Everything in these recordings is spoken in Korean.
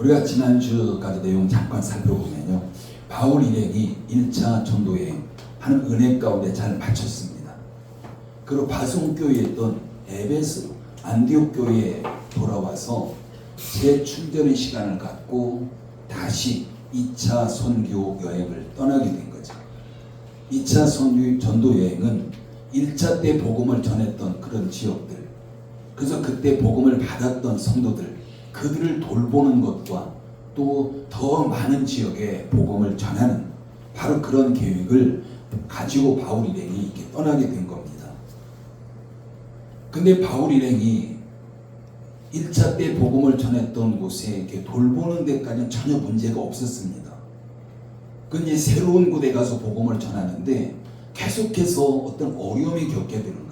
우리가 지난주까지 내용 잠깐 살펴보면요, 바울 일행이 1차 전도여행 하는 은혜 가운데 잘 마쳤습니다. 그리고 바송교회에 있던 에베소 안디옥 교회에 돌아와서 재충전의 시간을 갖고 다시 2차 선교 여행을 떠나게 된 거죠. 2차 전도 여행은 1차 때 복음을 전했던 그런 지역들, 그래서 그때 복음을 받았던 성도들, 그들을 돌보는 것과 또 더 많은 지역에 복음을 전하는 바로 그런 계획을 가지고 바울 일행이 이렇게 떠나게 된 겁니다. 근데 바울 일행이 1차 때 복음을 전했던 곳에 이렇게 돌보는 데까지는 전혀 문제가 없었습니다. 근데 새로운 곳에 가서 복음을 전하는데 계속해서 어떤 어려움이 겪게 되는 거예요.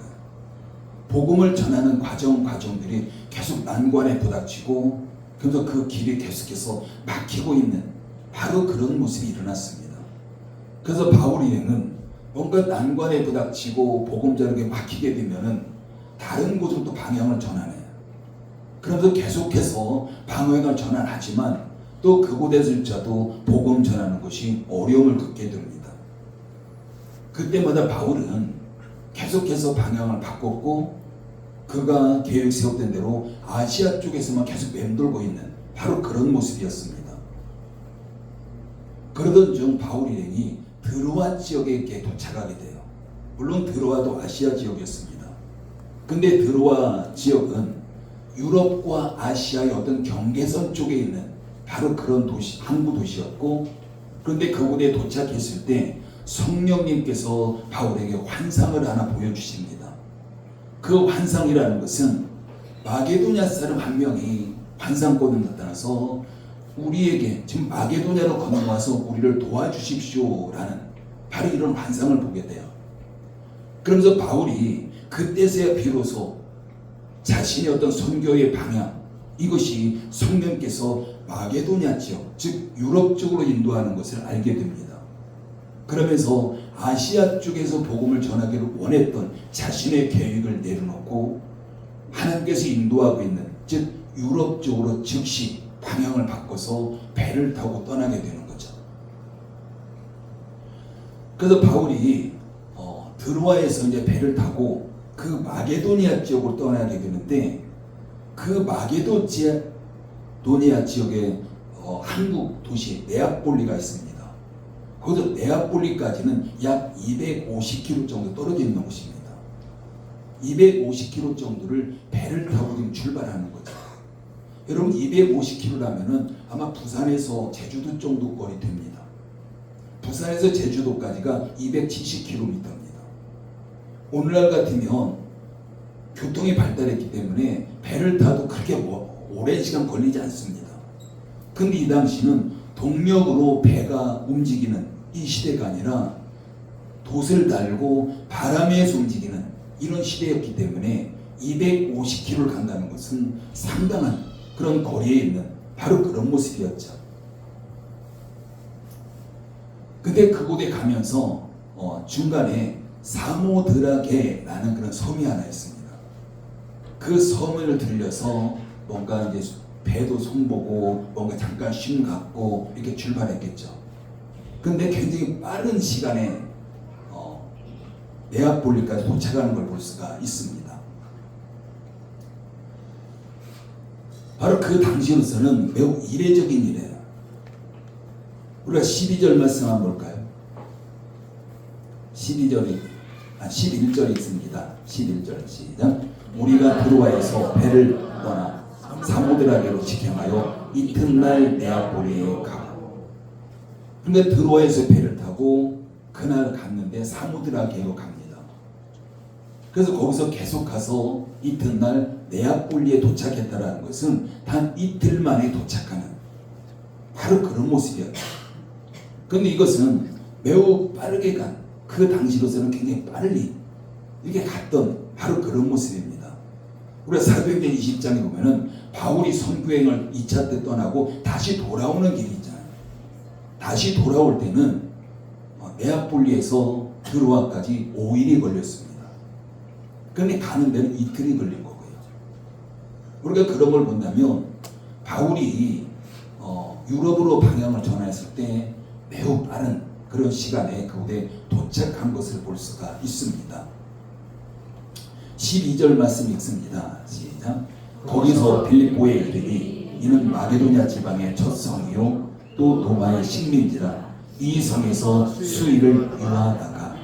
복음을 전하는 과정들이 계속 난관에 부닥치고, 그래서 그 길이 계속해서 막히고 있는 바로 그런 모습이 일어났습니다. 그래서 바울 일행은 뭔가 난관에 부닥치고 복음 전하게 막히게 되면은 다른 곳으로 또 방향을 전환해요. 그러면서 계속해서 방향을 전환하지만 또 그곳에서조차도 복음 전하는 것이 어려움을 겪게 됩니다. 그때마다 바울은 계속해서 방향을 바꿨고, 그가 계획 세웠던 대로 아시아 쪽에서만 계속 맴돌고 있는 바로 그런 모습이었습니다. 그러던 중 바울 일행이 드로아 지역에 이렇게 도착하게 돼요. 물론 드로아도 아시아 지역이었습니다. 근데 드로아 지역은 유럽과 아시아의 어떤 경계선 쪽에 있는 바로 그런 도시, 항구 도시였고, 그런데 그곳에 도착했을 때 성령님께서 바울에게 환상을 하나 보여주십니다. 그 환상이라는 것은 마게도냐 사람 한 명이 환상권을 나타나서 우리에게 지금 마게도냐로 건너와서 우리를 도와주십시오라는 바로 이런 환상을 보게 돼요. 그러면서 바울이 그때서야 비로소 자신의 어떤 선교의 방향, 이것이 성령께서 마게도냐 지역, 즉 유럽 쪽으로 인도하는 것을 알게 됩니다. 그러면서 아시아 쪽에서 복음을 전하기를 원했던 자신의 계획을 내려놓고 하나님께서 인도하고 있는, 즉 유럽 쪽으로 즉시 방향을 바꿔서 배를 타고 떠나게 되는 거죠. 그래서 바울이 드로아에서 이제 배를 타고 그 마게도니아 지역으로 떠나게 되는데, 그 마게도니아 지역에 한국 도시 네아폴리가 있습니다. 거기서 네아폴리까지는 약 250km 정도 떨어져 있는 곳입니다. 250km 정도를 배를 타고 지금 출발하는 거죠. 여러분, 250km라면은 아마 부산에서 제주도 정도 거리 됩니다. 부산에서 제주도까지가 270km입니다. 오늘날 같으면 교통이 발달했기 때문에 배를 타도 그렇게 오랜 시간 걸리지 않습니다. 근데 이 당시는 동력으로 배가 움직이는 이 시대가 아니라 돛을 달고 바람에서 움직이는 이런 시대였기 때문에 250km를 간다는 것은 상당한 그런 거리에 있는 바로 그런 모습이었죠. 근데 그곳에 가면서 중간에 사모드라게라는 그런 섬이 하나 있습니다. 그 섬을 들려서 뭔가 이제 배도 손보고 뭔가 잠깐 쉼 갖고 이렇게 출발했겠죠. 근데 굉장히 빠른 시간에 네아폴리까지 도착하는 걸 볼 수가 있습니다. 바로 그 당시로서는 매우 이례적인 일이에요. 우리가 12절 말씀 한번 볼까요? 11절이 있습니다. 11절 시작. 우리가 드로아에서 배를 떠나 사모드라게로 직행하여 이튿날 네아폴리에 가고, 그런데 드로아에서 배를 타고 그날 갔는데 사모드라게로 갑니다. 그래서 거기서 계속 가서 이튿날 네아폴리에 도착했다라는 것은 단 이틀 만에 도착하는 바로 그런 모습이었다. 그런데 이것은 매우 빠르게 간, 그 당시로서는 굉장히 빨리 이렇게 갔던 바로 그런 모습입니다. 우리가 사도행전 20장에 보면은 바울이 선교행을 2차 때 떠나고 다시 돌아오는 길이 있잖아요. 다시 돌아올 때는 네아폴리에서 드로아까지 5일이 걸렸습니다. 그런데 가는 데는 이틀이 걸린 거고요. 우리가 그런 걸 본다면 바울이 유럽으로 방향을 전환했을 때 매우 빠른 그런 시간에 그곳에 도착한 것을 볼 수가 있습니다. 12절 말씀 읽습니다. 시작. 거기서 빌립보에 이르니 이는 마게도냐 지방의 첫 성이요 또 로마의 식민지라 이 성에서 수일을 유하다가,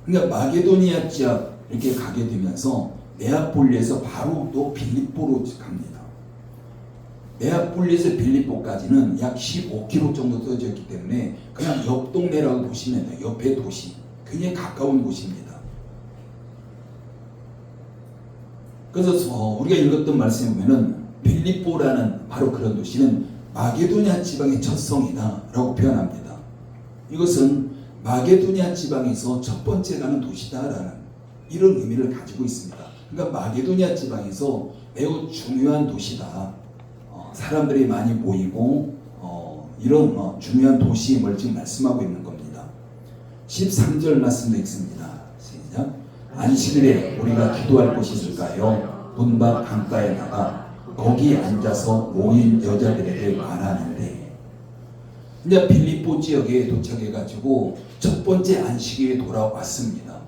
그러니까 마게도니아 지역 이렇게 가게 되면서 네아폴리에서 바로 또 빌립보로 갑니다. 네아폴리에서 빌립보까지는 약 15km 정도 떨어져 있기 때문에 그냥 옆 동네라고 보시면 돼요. 옆에 도시, 굉장히 가까운 곳입니다. 그래서 우리가 읽었던 말씀에 보면은 빌립보라는 바로 그런 도시는 마게도냐 지방의 첫 성이다 라고 표현합니다. 이것은 마게도냐 지방에서 첫 번째 가는 도시다라는 이런 의미를 가지고 있습니다. 그러니까 마게도냐 지방에서 매우 중요한 도시다. 사람들이 많이 모이고 이런 중요한 도시임을 지금 말씀하고 있는 겁니다. 13절 말씀도 읽습니다. 시작. 안식일에 우리가 기도할 곳이 있을까요? 문밖 강가에 나가 거기 앉아서 모인 여자들에게 말하는데, 이제 빌립보 지역에 도착해가지고 첫 번째 안식일에 돌아왔습니다.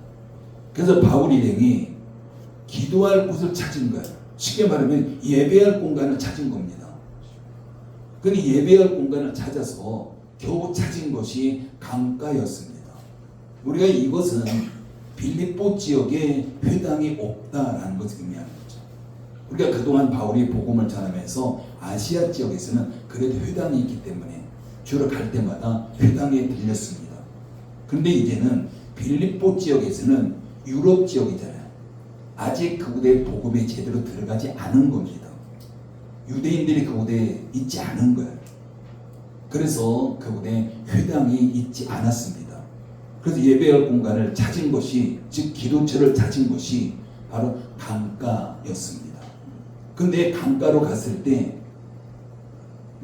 그래서 바울 일행이 기도할 곳을 찾은 거예요. 쉽게 말하면 예배할 공간을 찾은 겁니다. 근데 예배할 공간을 찾아서 겨우 찾은 것이 강가였습니다. 우리가 이것은 빌립보 지역에 회당이 없다라는 것을 의미하는 거죠. 우리가 그동안 바울이 복음을 전하면서 아시아 지역에서는 그래도 회당이 있기 때문에 주로 갈 때마다 회당에 들렸습니다. 그런데 이제는 빌립보 지역에서는 유럽 지역이잖아요. 아직 그곳에 복음이 제대로 들어가지 않은 겁니다. 유대인들이 그곳에 있지 않은 거예요. 그래서 그곳에 회당이 있지 않았습니다. 그래서 예배할 공간을 찾은 것이, 즉 기도처를 찾은 것이 바로 강가였습니다. 근데 강가로 갔을 때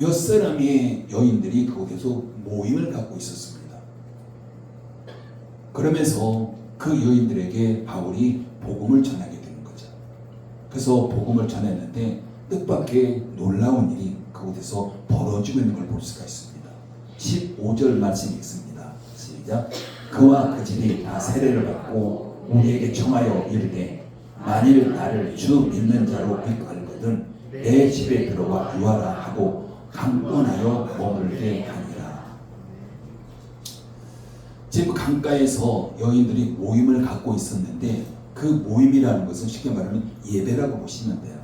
몇 사람의 여인들이 그곳에서 모임을 갖고 있었습니다. 그러면서 그 여인들에게 바울이 복음을 전하게 되는 거죠. 그래서 복음을 전했는데 뜻밖의 놀라운 일이 그곳에서 벌어지고 있는 걸 볼 수가 있습니다. 15절 말씀 읽습니다. 시작. 그와 그 집이 다 세례를 받고 우리에게 청하여 이르되 만일 나를 주 믿는 자로 믿거든 내 집에 들어와 유하라 하고 강권하여 머물게 하니라. 지금 강가에서 여인들이 모임을 갖고 있었는데 그 모임이라는 것은 쉽게 말하면 예배라고 보시면 돼요.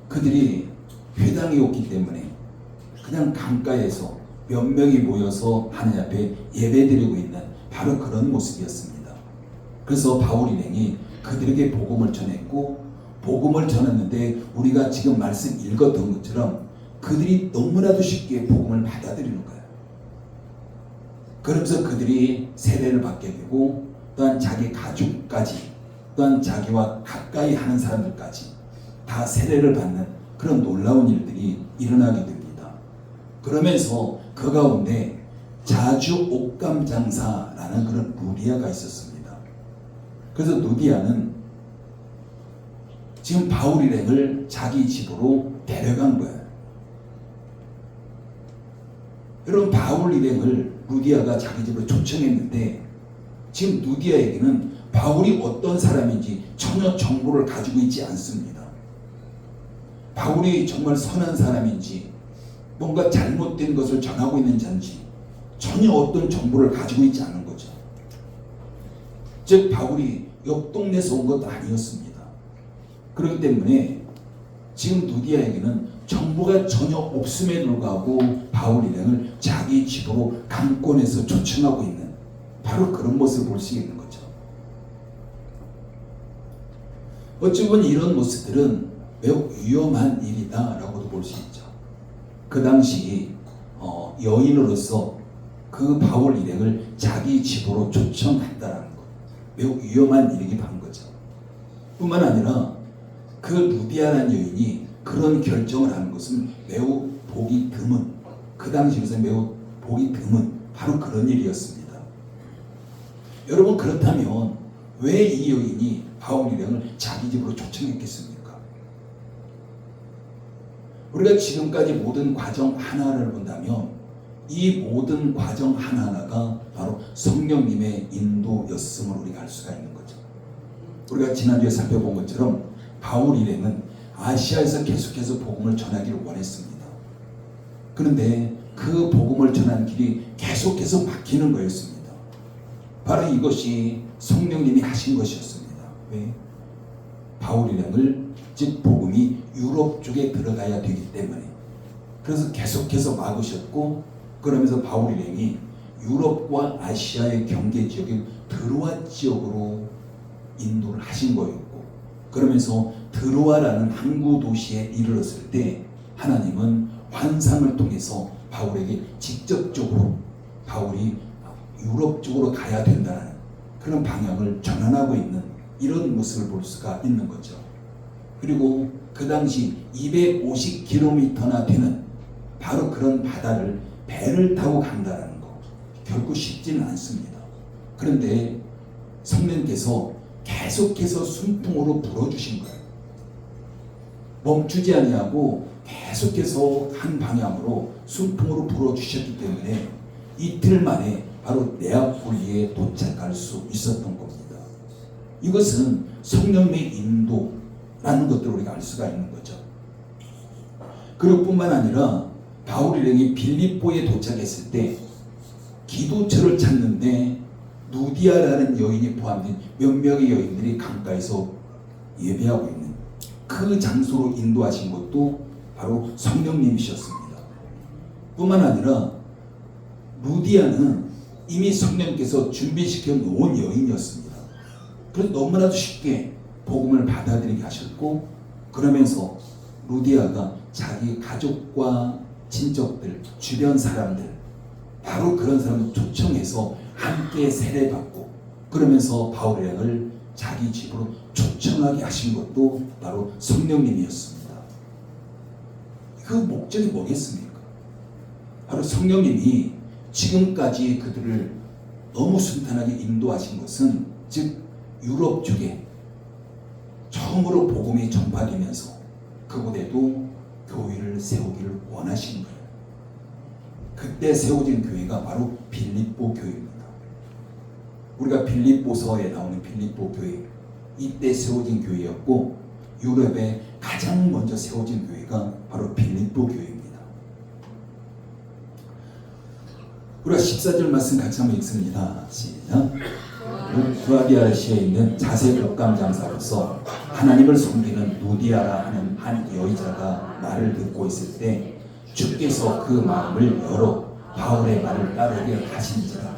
그들이 회당이 없기 때문에 그냥 강가에서 몇 명이 모여서 하나님 앞에 예배드리고 있는 바로 그런 모습이었습니다. 그래서 바울 일행이 그들에게 복음을 전했고, 복음을 전했는데 우리가 지금 말씀 읽었던 것처럼 그들이 너무나도 쉽게 복음을 받아들이는 거예요. 그러면서 그들이 세례를 받게 되고, 또한 자기 가족까지, 또한 자기와 가까이 하는 사람들까지 다 세례를 받는 그런 놀라운 일들이 일어나게 됩니다. 그러면서 그 가운데 자주 옥감장사라는 그런 루디아가 있었습니다. 그래서 루디아는 지금 바울 일행을 자기 집으로 데려간 거예요. 여러분, 바울 일행을 루디아가 자기 집으로 초청했는데 지금 루디아에게는 바울이 어떤 사람인지 전혀 정보를 가지고 있지 않습니다. 바울이 정말 선한 사람인지 뭔가 잘못된 것을 전하고 있는 자인지 전혀 어떤 정보를 가지고 있지 않은 거죠. 즉 바울이 옆 동네에서 온 것도 아니었습니다. 그렇기 때문에 지금 루디아에게는 정보가 전혀 없음에 불구하고 바울 일행을 자기 집으로 강권해서 초청하고 있는 바로 그런 모습을 볼 수 있는 거죠. 어찌 보면 이런 모습들은 매우 위험한 일이다라고도 볼 수 있죠. 그 당시 여인으로서 그 바울 일행을 자기 집으로 초청한다라는 것, 매우 위험한 일이기도 한 거죠. 뿐만 아니라 그 루디아라는 여인이 그런 결정을 하는 것은 매우 보기 드문, 그 당시에서 매우 보기 드문 바로 그런 일이었습니다. 여러분, 그렇다면 왜 이 여인이 바울 일행을 자기 집으로 초청했겠습니까? 우리가 지금까지 모든 과정 하나를 본다면 이 모든 과정 하나하나가 바로 성령님의 인도였음을 우리가 알 수가 있는 거죠. 우리가 지난주에 살펴본 것처럼 바울 일행은 아시아에서 계속해서 복음을 전하기를 원했습니다. 그런데 그 복음을 전하는 길이 계속해서 막히는 거였습니다. 바로 이것이 성령님이 하신 것이었습니다. 왜? 바울 일행을 즉 복음이 유럽 쪽에 들어가야 되기 때문에 그래서 계속해서 막으셨고 그러면서 바울 일행이 유럽과 아시아의 경계 지역인 드로아 지역으로 인도를 하신 거였고 그러면서 드로아라는 항구 도시에 이르렀을 때 하나님은 환상을 통해서 바울에게 직접적으로 바울이 유럽 쪽으로 가야 된다는 그런 방향을 전환하고 있는 이런 모습을 볼 수가 있는 거죠. 그리고 그 당시 250km나 되는 바로 그런 바다를 배를 타고 간다는 거 결코 쉽지는 않습니다. 그런데 성령께서 계속해서 순풍으로 불어주신 거예요. 멈추지 아니하고 계속해서 한 방향으로 순풍으로 불어주셨기 때문에 이틀 만에 바로 네아폴리에 도착할 수 있었던 겁니다. 이것은 성령의 인도라는 것들을 우리가 알 수가 있는 거죠. 그리고 뿐만 아니라 바울 일행이 빌립보에 도착했을 때 기도처를 찾는데 누디아라는 여인이 포함된 몇 명의 여인들이 강가에서 예배하고 있는 그 장소로 인도하신 것도 바로 성령님이셨습니다. 뿐만 아니라 루디아는 이미 성령께서 준비시켜 놓은 여인이었습니다. 그래서 너무나도 쉽게 복음을 받아들이게 하셨고 그러면서 루디아가 자기 가족과 친척들, 주변 사람들 바로 그런 사람을 초청해서 함께 세례받고 그러면서 바울 일행을 자기 집으로 초청하게 하신 것도 바로 성령님이었습니다. 그 목적이 뭐겠습니까? 바로 성령님이 지금까지 그들을 너무 순탄하게 인도하신 것은 즉 유럽 쪽에 처음으로 복음이 전파되면서 그곳에도 교회를 세우기를 원하신 거예요. 그때 세워진 교회가 바로 빌립보 교회입니다. 우리가 빌립보서에 나오는 빌립보 교회 이때 세워진 교회였고 유럽에 가장 먼저 세워진 교회가 바로 빌립보 교회입니다. 우리가 14절 말씀 같이 한번 읽습니다. 시작. 루아디아시아에 있는 자색 옷감 장사로서 하나님을 섬기는 누디아라 하는 한 여의자가 말을 듣고 있을 때 주께서 그 마음을 열어 바울의 말을 따르게 하신지라.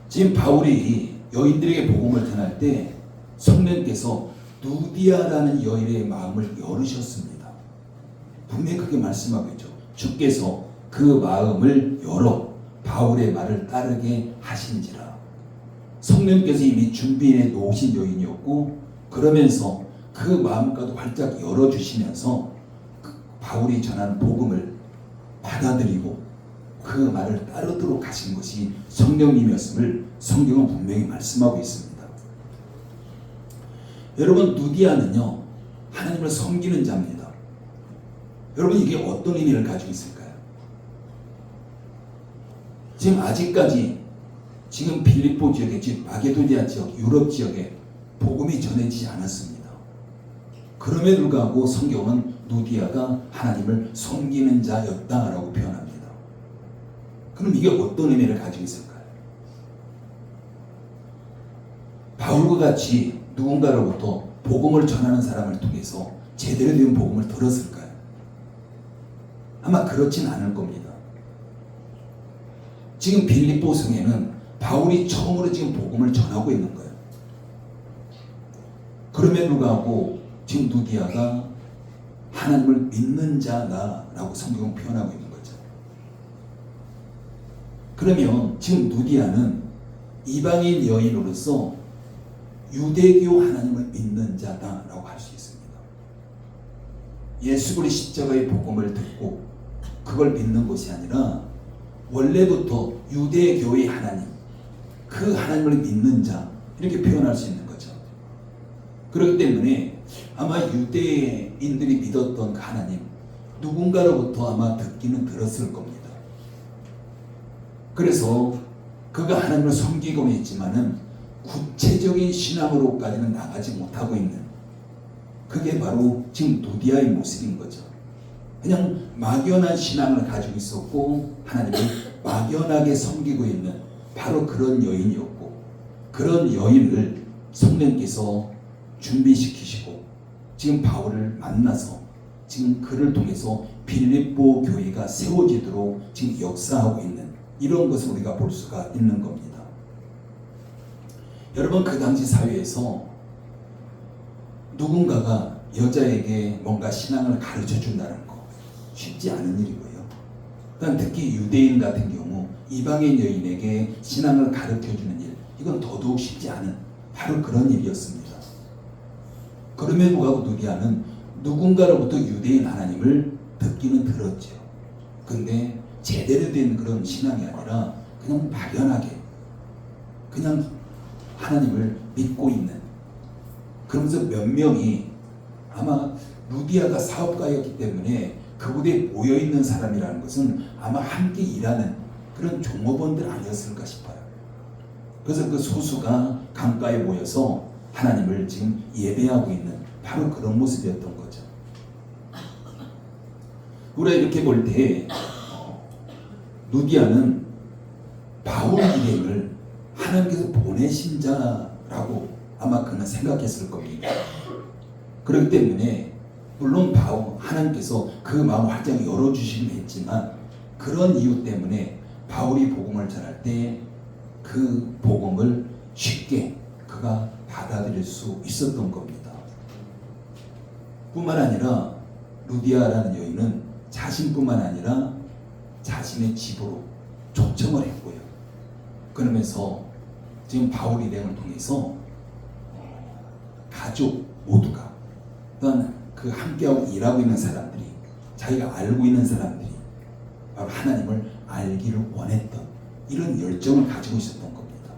지금 바울이 여인들에게 복음을 전할 때 성령께서 누디아라는 여인의 마음을 열으셨습니다. 분명히 그렇게 말씀하고 있죠. 주께서 그 마음을 열어 바울의 말을 따르게 하신지라. 성령께서 이미 준비해 놓으신 여인이었고 그러면서 그 마음과도 활짝 열어주시면서 바울이 전하는 복음을 받아들이고 그 말을 따르도록 하신 것이 성령님이었음을 성경은 분명히 말씀하고 있습니다. 여러분 누디아는요 하나님을 섬기는 자입니다. 여러분 이게 어떤 의미를 가지고 있을까요? 지금 아직까지 지금 빌립보 지역에 즉 마게도니아 지역 유럽 지역에 복음이 전해지지 않았습니다. 그럼에도 불구하고 성경은 누디아가 하나님을 섬기는 자였다라고 표현합니다. 그럼 이게 어떤 의미를 가지고 있을까요? 바울과 같이 누군가로부터 복음을 전하는 사람을 통해서 제대로 된 복음을 들었을까요? 아마 그렇진 않을 겁니다. 지금 빌립보 성에는 바울이 처음으로 지금 복음을 전하고 있는 거예요. 그럼에도 불구하고 지금 누디아가 하나님을 믿는 자다라고 성경은 표현하고 있는 거죠. 그러면 지금 누디아는 이방인 여인으로서 유대교 하나님을 믿는 자다라고 할 수 있습니다. 예수 그리스도의 십자가의 복음을 듣고 그걸 믿는 것이 아니라 원래부터 유대교의 하나님, 그 하나님을 믿는 자 이렇게 표현할 수 있는 거죠. 그렇기 때문에 아마 유대인들이 믿었던 그 하나님, 누군가로부터 아마 듣기는 들었을 겁니다. 그래서 그가 하나님을 섬기고는 있지만은 구체적인 신앙으로까지는 나가지 못하고 있는, 그게 바로 지금 누디아의 모습인 거죠. 그냥 막연한 신앙을 가지고 있었고 하나님을 막연하게 섬기고 있는 바로 그런 여인이었고, 그런 여인을 성령께서 준비시키시고 지금 바울을 만나서 지금 그를 통해서 빌립보 교회가 세워지도록 지금 역사하고 있는 이런 것을 우리가 볼 수가 있는 겁니다. 여러분, 그 당시 사회에서 누군가가 여자에게 뭔가 신앙을 가르쳐 준다는 거 쉽지 않은 일이고요. 특히 유대인 같은 경우 이방인 여인에게 신앙을 가르쳐 주는 일, 이건 더더욱 쉽지 않은 바로 그런 일이었습니다. 그럼에도 불구하고 누디아는 누군가로부터 유대인 하나님을 듣기는 들었죠. 근데 제대로 된 그런 신앙이 아니라 그냥 막연하게 그냥 하나님을 믿고 있는, 그러면서 몇 명이, 아마 루디아가 사업가였기 때문에 그곳에 모여있는 사람이라는 것은 아마 함께 일하는 그런 종업원들 아니었을까 싶어요. 그래서 그 소수가 강가에 모여서 하나님을 지금 예배하고 있는 바로 그런 모습이었던 거죠. 우리가 이렇게 볼 때 루디아는 바울 일행을 하나님께서 보내신 자라고 아마 그는 생각했을 겁니다. 그렇기 때문에 물론 하나님께서 그 마음을 활짝 열어주시긴 했지만 그런 이유 때문에 바울이 복음을 전할 때 그 복음을 쉽게 그가 받아들일 수 있었던 겁니다. 뿐만 아니라 루디아라는 여인은 자신뿐만 아니라 자신의 집으로 초청을 했고요. 그러면서 지금 바울 일행을 통해서 가족 모두가, 또한 그 함께하고 일하고 있는 사람들이, 자기가 알고 있는 사람들이 바로 하나님을 알기를 원했던 이런 열정을 가지고 있었던 겁니다.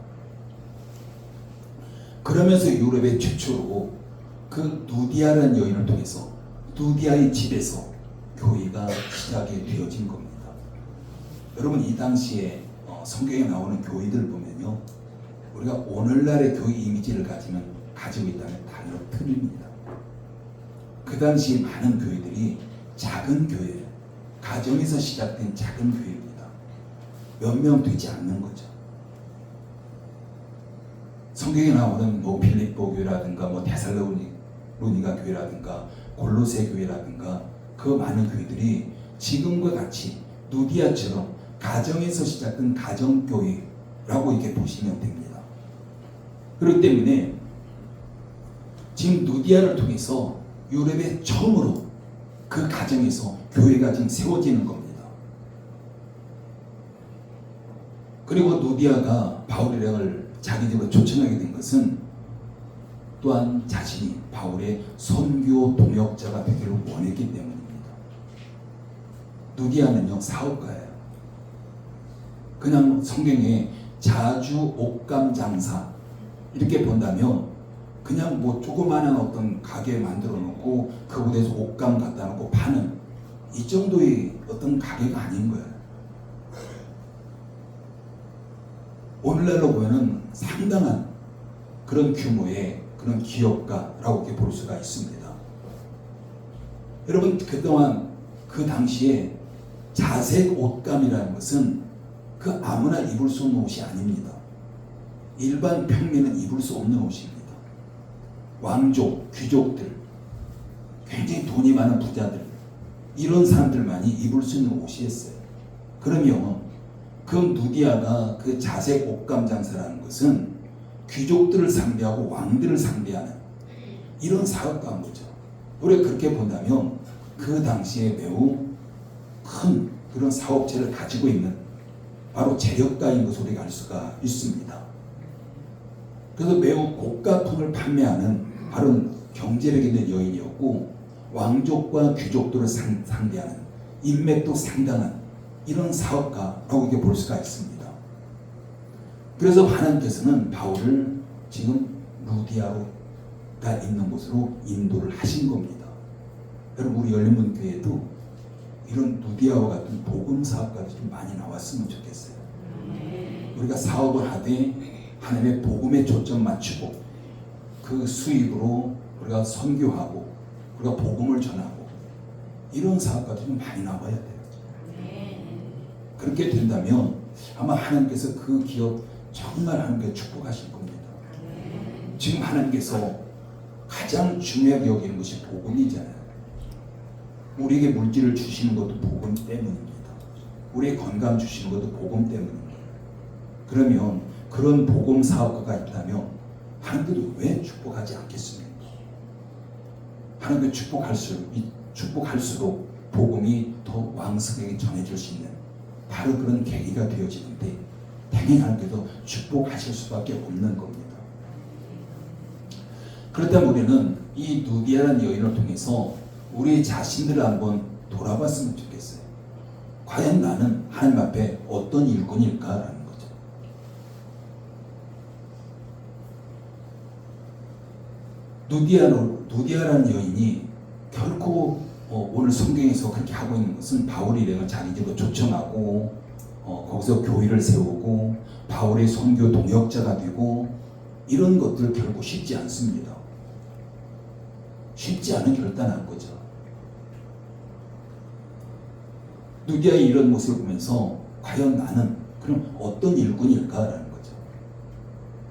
그러면서 유럽의 최초로 그 누디아라는 여인을 통해서 누디아의 집에서 교회가 시작이 되어진 겁니다. 여러분, 이 당시에 성경에 나오는 교회들 보면요, 우리가 오늘날의 교회 이미지를 가지고 있다면 당연히 틀립니다. 그 당시 많은 교회들이 작은 교회, 가정에서 시작된 작은 교회입니다. 몇 명 되지 않는 거죠. 성경에 나오는 빌립보 교회라든가 데살로니가 교회라든가 골로새 교회라든가 그 많은 교회들이 지금과 같이 누디아처럼 가정에서 시작된 가정교회라고 이렇게 보시면 됩니다. 그렇기 때문에 지금 누디아를 통해서 유럽에 처음으로 그 가정에서 교회가 지금 세워지는 겁니다. 그리고 누디아가 바울 일행을 자기 집으로 초청하게 된 것은 또한 자신이 바울의 선교 동역자가 되기를 원했기 때문입니다. 누디아는요, 사업가예요. 그냥 성경에 자주 옷감 장사 이렇게 본다면 그냥 조그마한 어떤 가게 만들어 놓고 그곳에서 옷감 갖다 놓고 파는 이 정도의 어떤 가게가 아닌 거예요. 오늘날로 보면 상당한 그런 규모의 그런 기업가라고 이렇게 볼 수가 있습니다. 여러분, 그동안 그 당시에 자색 옷감이라는 것은 그 아무나 입을 수 없는 옷이 아닙니다. 일반 평민은 입을 수 없는 옷입니다. 왕족, 귀족들, 굉장히 돈이 많은 부자들, 이런 사람들만이 입을 수 있는 옷이었어요. 그러면 그 누디아가 그 자색 옷감 장사라는 것은 귀족들을 상대하고 왕들을 상대하는 이런 사업가인 거죠. 우리가 그렇게 본다면 그 당시에 매우 큰 그런 사업체를 가지고 있는 바로 재력가인 것을 우리가 알 수가 있습니다. 그래서 매우 고가품을 판매하는 바로 경제력 있는 여인이었고, 왕족과 귀족들을 상대하는 인맥도 상당한 이런 사업가라고 이렇게 볼 수가 있습니다. 그래서 하나님께서는 바울을 지금 루디아가 있는 곳으로 인도를 하신 겁니다. 여러분, 우리 열린문교회도 이런 누디아와 같은 복음 사업가들이 좀 많이 나왔으면 좋겠어요. 우리가 사업을 하되 하나님의 복음에 초점 맞추고 그 수익으로 우리가 선교하고 우리가 복음을 전하고 이런 사업가들이 좀 많이 나와야 돼요. 그렇게 된다면 아마 하나님께서 그 기업 정말 하나님께 축복하실 겁니다. 지금 하나님께서 가장 중요하게 여기는 것이 복음이잖아요. 우리에게 물질을 주시는 것도 복음 때문입니다. 우리의 건강 주시는 것도 복음 때문입니다. 그러면 그런 복음 사업가가 있다면 하나님께도 왜 축복하지 않겠습니까? 하나님께 축복할수록 복음이 더 왕성하게 전해질 수 있는 바로 그런 계기가 되어지는데 당연히 하나님께도 축복하실 수밖에 없는 겁니다. 그렇다면 우리는 이 누디아라는 여인을 통해서 우리 자신들을 한번 돌아봤으면 좋겠어요. 과연 나는 하나님 앞에 어떤 일꾼일까라는 거죠. 누디아라는 여인이 결코 오늘 성경에서 그렇게 하고 있는 것은 바울의 일행을 자기 집으로 초청하고 거기서 교회를 세우고 바울의 선교 동역자가 되고 이런 것들 결코 쉽지 않습니다. 쉽지 않은 결단한 거죠. 누디아의 이런 모습을 보면서 과연 나는 그럼 어떤 일꾼일까라는 거죠.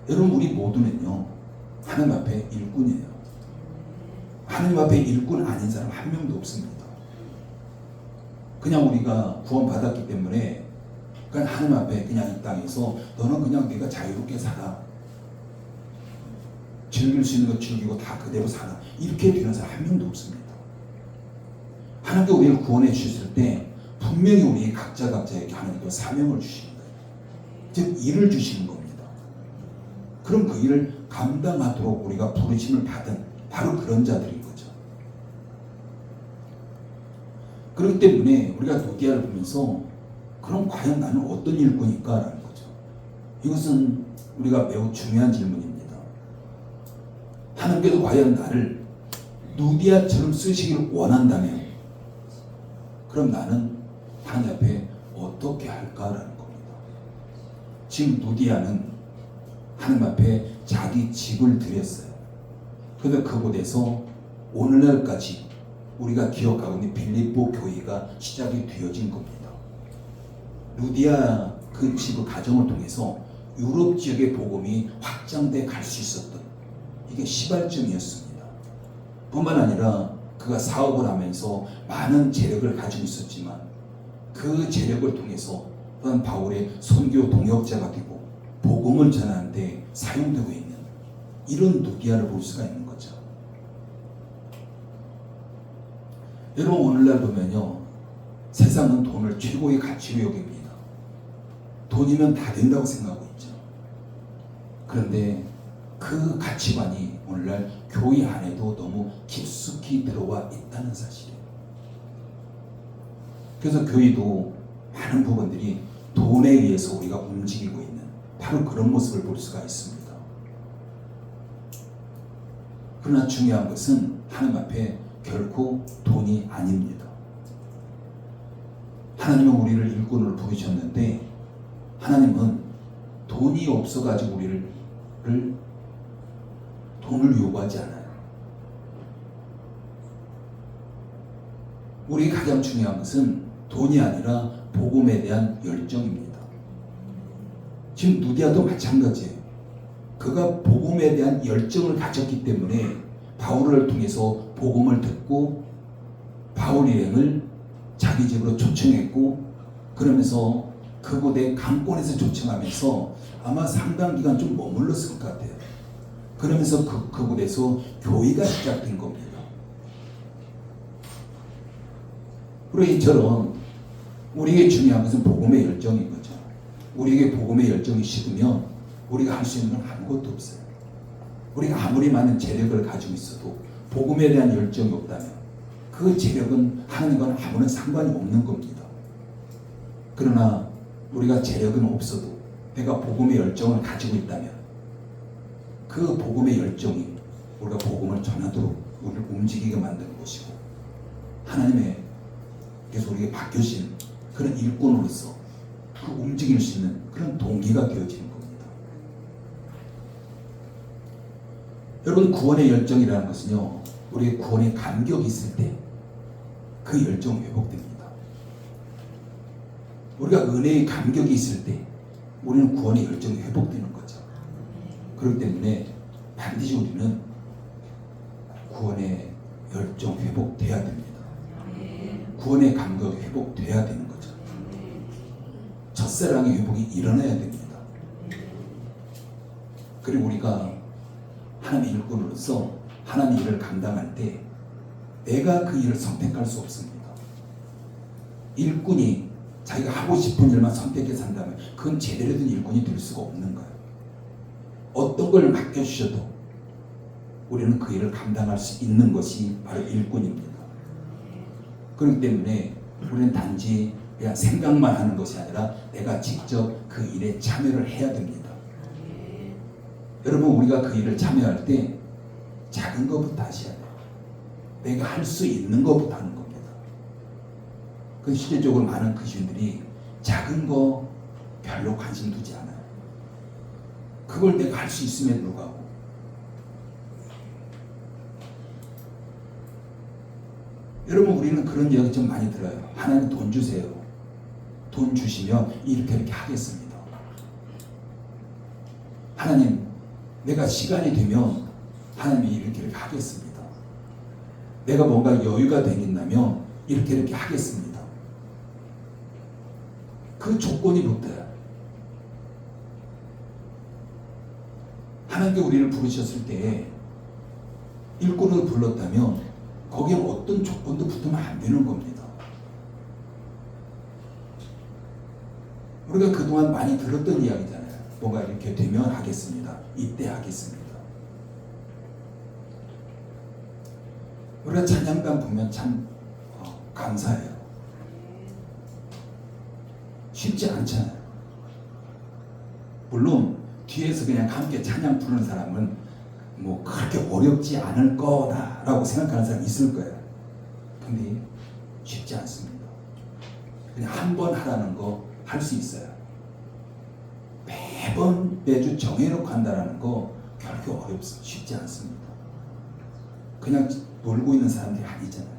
여러분 우리 모두는요 하나님 앞에 일꾼이에요. 하나님 앞에 일꾼 아닌 사람 한 명도 없습니다. 그냥 우리가 구원받았기 때문에 그냥 하나님 앞에 그냥 이 땅에서 너는 그냥 네가 자유롭게 살아. 즐길 수 있는 거 즐기고 다 그대로 살아. 이렇게 되는 사람 한 명도 없습니다. 하나님께 우리를 구원해 주셨을 때 분명히 우리 각자에게 하나님께서 사명을 주시는 거예요. 즉 일을 주시는 겁니다. 그럼 그 일을 감당하도록 우리가 부르심을 받은 바로 그런 자들인 거죠. 그렇기 때문에 우리가 누디아를 보면서 그럼 과연 나는 어떤 일꾼일까라는 거죠. 이것은 우리가 매우 중요한 질문입니다. 하나님께서 과연 나를 누디아처럼 쓰시기를 원한다면 그럼 나는 하나님 앞에 어떻게 할까라는 겁니다. 지금 누디아는 하나님 앞에 자기 집을 드렸어요. 그런데 그곳에서 오늘날까지 우리가 기억하고 있는 빌립보 교회가 시작이 되어진 겁니다. 누디아 그 집의 가정을 통해서 유럽 지역의 복음이 확장돼 갈 수 있었던 이게 시발점이었습니다. 뿐만 아니라 그가 사업을 하면서 많은 재력을 가지고 있었지만 그 재력을 통해서 또한 바울의 선교 동역자가 되고 복음을 전하는 데 사용되고 있는 이런 누디아를 볼 수가 있는 거죠. 여러분 오늘날 보면요 세상은 돈을 최고의 가치로 여깁니다. 돈이면 다 된다고 생각하고 있죠. 그런데 그 가치관이 오늘날 교회 안에도 너무 깊숙이 들어와 있다는 사실이에요. 그래서 교회도 많은 부분들이 돈에 의해서 우리가 움직이고 있는 바로 그런 모습을 볼 수가 있습니다. 그러나 중요한 것은 하나님 앞에 결코 돈이 아닙니다. 하나님은 우리를 일꾼으로 부르셨는데 하나님은 돈이 없어가지고 우리를 돈을 요구하지 않아요. 우리 가장 중요한 것은 돈이 아니라 복음에 대한 열정입니다. 지금 누디아도 마찬가지예요. 그가 복음에 대한 열정을 가졌기 때문에 바울을 통해서 복음을 듣고 바울 일행을 자기 집으로 초청했고 그러면서 그곳에 강권에서 초청하면서 아마 상당 기간 좀 머물렀을 것 같아요. 그러면서 그곳에서 교회가 시작된 겁니다. 그리고 이처럼 우리에게 중요한 것은 복음의 열정인 거죠. 우리에게 복음의 열정이 식으면 우리가 할 수 있는 건 아무것도 없어요. 우리가 아무리 많은 재력을 가지고 있어도 복음에 대한 열정이 없다면 그 재력은 하나님과는 아무런 상관이 없는 겁니다. 그러나 우리가 재력은 없어도 내가 복음의 열정을 가지고 있다면 그 복음의 열정이 우리가 복음을 전하도록 우리를 움직이게 만드는 것이고 하나님의 하나님께서 우리에게 맡겨진 그런 일꾼으로서 그 움직일 수 있는 그런 동기가 되어지는 겁니다. 여러분, 구원의 열정이라는 것은요, 우리의 구원의 감격이 있을 때 그 열정이 회복됩니다. 우리가 은혜의 감격이 있을 때 우리는 구원의 열정이 회복되는 거죠. 그렇기 때문에 반드시 우리는 구원의 열정 회복돼야 됩니다. 구원의 감격이 회복돼야 되는 거죠. 첫사랑의 회복이 일어나야 됩니다. 그리고 우리가 하나님의 일꾼으로서 하나님의 일을 감당할 때 내가 그 일을 선택할 수 없습니다. 일꾼이 자기가 하고 싶은 일만 선택해서 한다면 그건 제대로 된 일꾼이 될 수가 없는 거예요. 어떤 걸 맡겨주셔도 우리는 그 일을 감당할 수 있는 것이 바로 일꾼입니다. 그렇기 때문에 우리는 단지 그냥 생각만 하는 것이 아니라 내가 직접 그 일에 참여를 해야 됩니다. 여러분, 우리가 그 일을 참여할 때 작은 것부터 하셔야 돼요. 내가 할 수 있는 것부터 하는 겁니다. 그 실제적으로 많은 그리스도인들이 작은 거 별로 관심 두지 않아요. 그걸 내가 할 수 있음에도 불구하고 여러분, 우리는 그런 이야기 좀 많이 들어요. 하나님 돈 주세요. 돈 주시면 이렇게 하겠습니다. 하나님, 내가 시간이 되면 하나님이 이렇게 하겠습니다. 내가 뭔가 여유가 되겠다면 이렇게 하겠습니다. 그 조건이 붙어요. 하나님께 우리를 부르셨을 때 일꾼을 불렀다면 거기에 어떤 조건도 붙으면 안 되는 겁니다. 우리가 그동안 많이 들었던 이야기잖아요. 뭔가 이렇게 되면 하겠습니다. 이때 하겠습니다. 우리가 찬양단 보면 참 감사해요. 쉽지 않잖아요. 물론 뒤에서 그냥 함께 찬양 부르는 사람은 뭐 그렇게 어렵지 않을 거다라고 생각하는 사람이 있을 거예요. 근데 쉽지 않습니다. 그냥 한 번 하라는 거 할 수 있어요. 매주 정해놓고 한다는 거 결코 어렵습니다. 쉽지 않습니다. 그냥 놀고 있는 사람들이 아니잖아요.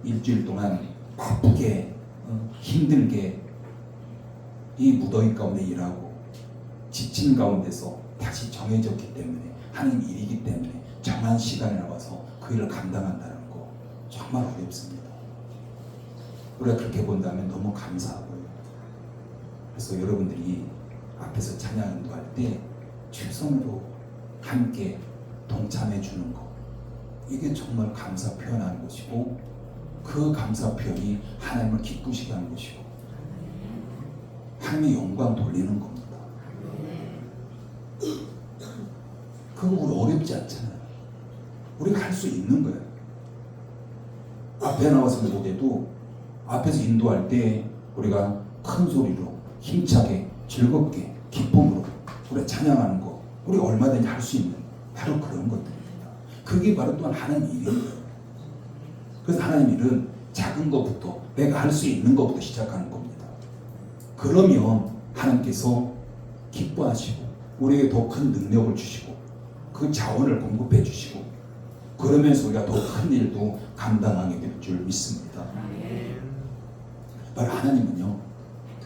일주일 동안 바쁘게 힘들게 이 무더위 가운데 일하고 지친 가운데서 다시 정해졌기 때문에 하나님 일이기 때문에 정한 시간에 나와서 그 일을 감당한다는 거 정말 어렵습니다. 우리가 그렇게 본다면 너무 감사하고요. 그래서 여러분들이 앞에서 찬양 인도할 때 최선으로 함께 동참해 주는 것, 이게 정말 감사 표현하는 것이고 그 감사 표현이 하나님을 기쁘시게 하는 것이고 하나님의 영광 돌리는 겁니다. 그거 우리 어렵지 않잖아요. 우리가 할 수 있는 거예요. 앞에 나와서 못해도 앞에서 인도할 때 우리가 큰 소리로 힘차게 즐겁게 기쁨으로 우리가 찬양하는 거 우리 얼마든지 할 수 있는 바로 그런 것들입니다. 그게 바로 또한 하나님 일이에요. 그래서 하나님 일은 작은 것부터 내가 할 수 있는 것부터 시작하는 겁니다. 그러면 하나님께서 기뻐하시고 우리에게 더 큰 능력을 주시고 그 자원을 공급해 주시고 그러면서 우리가 더 큰 일도 감당하게 될 줄 믿습니다. 바로 하나님은요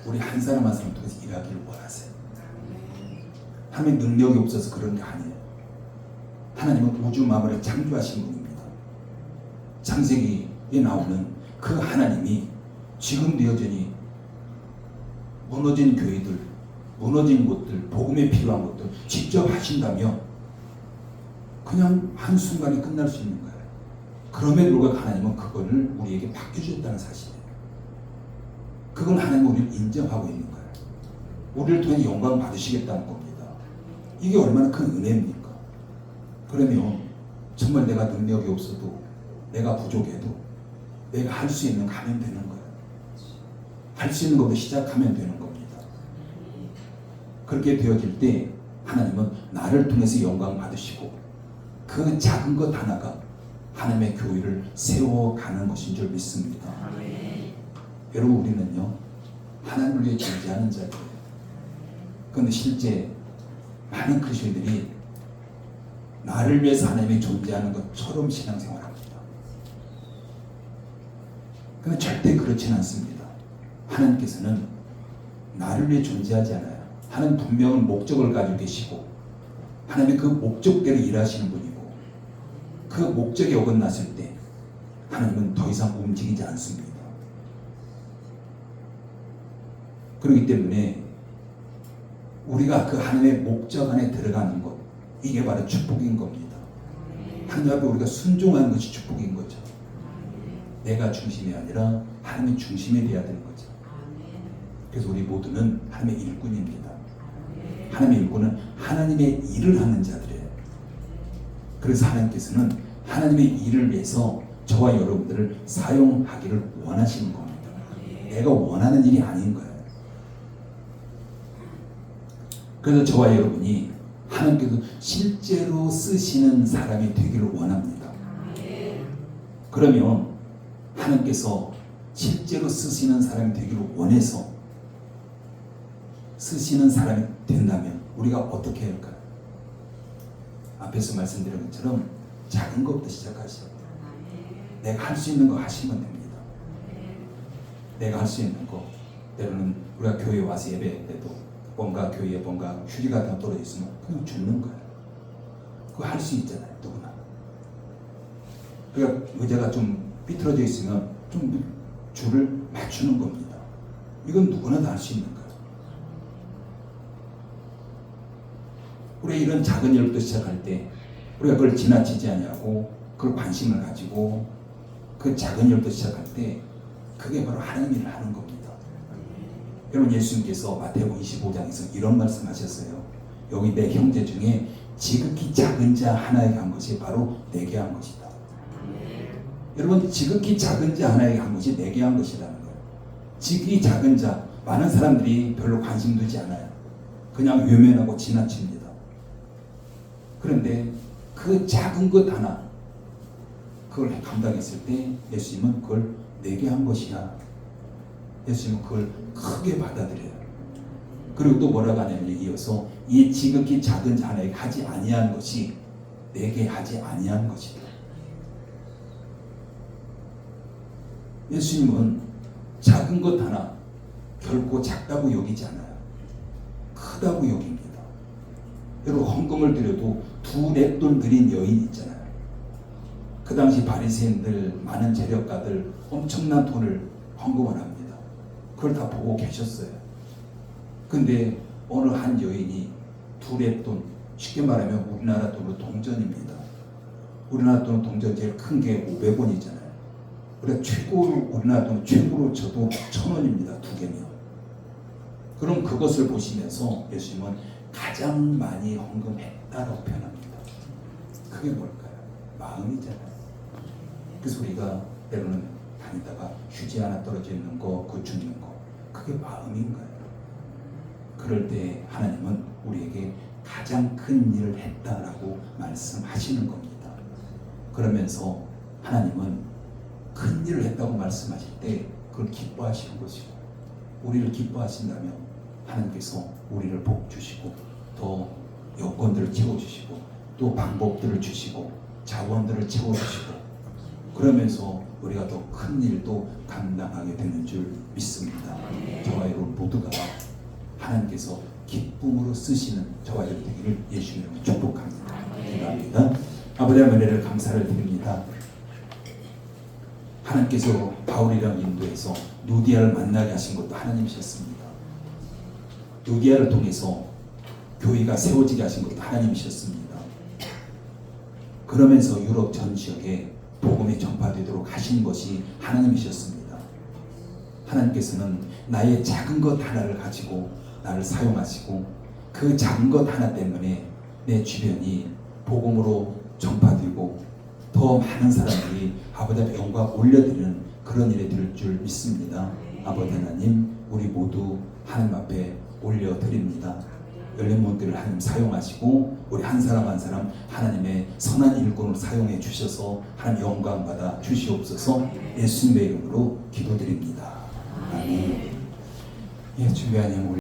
우리 한 사람 한 사람 통해서 일하기를 원하세요. 하나님의 능력이 없어서 그런 게 아니에요. 하나님은 우주 만물을 창조하신 분입니다. 창세기에 나오는 그 하나님이 지금도 여전히 무너진 교회들, 무너진 곳들, 복음에 필요한 것들 직접 하신다면 그냥 한순간에 끝날 수 있는 거예요. 그럼에도 불구하고 하나님은 그거를 우리에게 맡겨주셨다는 사실이에요. 그건 하나님은 우리를 인정하고 있는 거예요. 우리를 통해 영광 받으시겠다는 겁니다. 이게 얼마나 큰 은혜입니까? 그러면 정말 내가 능력이 없어도 내가 부족해도 내가 할 수 있는 거 하면 되는 거예요. 할 수 있는 것부터 시작하면 되는 겁니다. 그렇게 되어질 때 하나님은 나를 통해서 영광 받으시고 그 작은 것 하나가 하나님의 교회를 세워가는 것인 줄 믿습니다. 여러분 우리는요 하나님을 위해 존재하는 자들이에요. 그런데 실제 많은 크리스천들이 나를 위해서 하나님이 존재하는 것처럼 신앙생활합니다. 그런데 절대 그렇지는 않습니다. 하나님께서는 나를 위해 존재하지 않아요. 하나님 분명한 목적을 가지고 계시고 하나님이 그 목적대로 일하시는 분이고 그 목적에 어긋났을 때 하나님은 더 이상 움직이지 않습니다. 그렇기 때문에 우리가 그 하나님의 목적 안에 들어가는 것, 이게 바로 축복인 겁니다. 하나님 앞에 우리가 순종하는 것이 축복인 거죠. 내가 중심이 아니라 하나님의 중심이 되어야 되는 거죠. 그래서 우리 모두는 하나님의 일꾼입니다. 하나님의 일꾼은 하나님의 일을 하는 자들이에요. 그래서 하나님께서는 하나님의 일을 위해서 저와 여러분들을 사용하기를 원하시는 겁니다. 내가 원하는 일이 아닌 거예요. 그래서 저와 여러분이 하나님께서 실제로 쓰시는 사람이 되기를 원합니다. 그러면 하나님께서 실제로 쓰시는 사람이 되기를 원해서 쓰시는 사람이 된다면 우리가 어떻게 해야 할까요? 앞에서 말씀드린 것처럼 작은 것부터 시작하시죠. 내가 할 수 있는 거 하시면 됩니다. 내가 할 수 있는 거, 때로는 우리가 교회에 와서 예배할 때도 뭔가 교회에 뭔가 휴지가 다 떨어져 있으면 그냥 줍는 거예요. 그거 할 수 있잖아요, 누구나. 그러니까 의자가 좀 삐뚤어져 있으면 좀 줄을 맞추는 겁니다. 이건 누구나 다 할 수 있는 거예요. 우리가 이런 작은 일부터 시작할 때 우리가 그걸 지나치지 않냐고 그걸 관심을 가지고 그 작은 일부터 시작할 때 그게 바로 하나님 일을 하는 겁니다. 여러분 예수님께서 마태복음 25장에서 이런 말씀하셨어요. 여기 내 형제 중에 지극히 작은 자 하나에게 한 것이 바로 내게 한 것이다. 여러분 지극히 작은 자 하나에게 한 것이 내게 한 것이라는 거예요. 지극히 작은 자, 많은 사람들이 별로 관심 두지 않아요. 그냥 외면하고 지나칩니다. 그런데 그 작은 것 하나 그걸 감당했을 때 예수님은 그걸 내게 한 것이야. 예수님은 그걸 크게 받아들여요. 그리고 또 뭐라고 하냐면 이어서 이 지극히 작은 자 하나에게 하지 아니한 것이 내게 하지 아니한 것이다. 예수님은 작은 것 하나 결코 작다고 여기지 않아요. 크다고 여깁니다. 여러분 헌금을 드려도 2랩돈 드린 여인 있잖아요. 그 당시 바리새인들 많은 재력가들 엄청난 돈을 헌금을 합니다. 그걸 다 보고 계셨어요. 근데 어느 한 여인이 2랩돈, 쉽게 말하면 우리나라 돈으로 동전입니다. 우리나라 돈으로 동전 제일 큰 게 500원이잖아요. 그래 최고로 우리나라 돈 최고로 쳐도 1000원입니다. 2개면. 그럼 그것을 보시면서 예수님은 가장 많이 헌금했다라고 표현합니다. 그게 뭘까요? 마음이잖아요. 그래서 우리가 때로는 다니다가 휴지 하나 떨어져 있는 거, 그거 줍는 거, 그게 마음인 거예요. 그럴 때 하나님은 우리에게 가장 큰 일을 했다라고 말씀하시는 겁니다. 그러면서 하나님은 큰 일을 했다고 말씀하실 때 그걸 기뻐하시는 것이고, 우리를 기뻐하신다면 하나님께서 우리를 복 주시고 더 여건들을 채워주시고 또 방법들을 주시고 자원들을 채워주시고 그러면서 우리가 더 큰 일도 감당하게 되는 줄 믿습니다. 저와 여러분 모두가 하나님께서 기쁨으로 쓰시는 저와 여러분 되기를 예수님으로 축복합니다. 기도합니다. 아버지 하나님 은혜를 감사를 드립니다. 하나님께서 바울이랑 인도해서 누디아를 만나게 하신 것도 하나님이셨습니다. 누디아를 통해서 교회가 세워지게 하신 것도 하나님이셨습니다. 그러면서 유럽 전 지역에 복음이 전파되도록 하신 것이 하나님이셨습니다. 하나님께서는 나의 작은 것 하나를 가지고 나를 사용하시고 그 작은 것 하나 때문에 내 주변이 복음으로 전파되고 더 많은 사람들이 아버지 앞에 영광 올려드리는 그런 일이 될 줄 믿습니다. 아버지 하나님 우리 모두 하나님 앞에 올려드립니다. 열린 문들을 하나님 사용하시고 우리 한 사람 한 사람 하나님의 선한 일꾼으로 사용해 주셔서 하나님 영광 받아 주시옵소서. 예수님의 이름으로 기도드립니다. 아멘. 예, 준비한 예물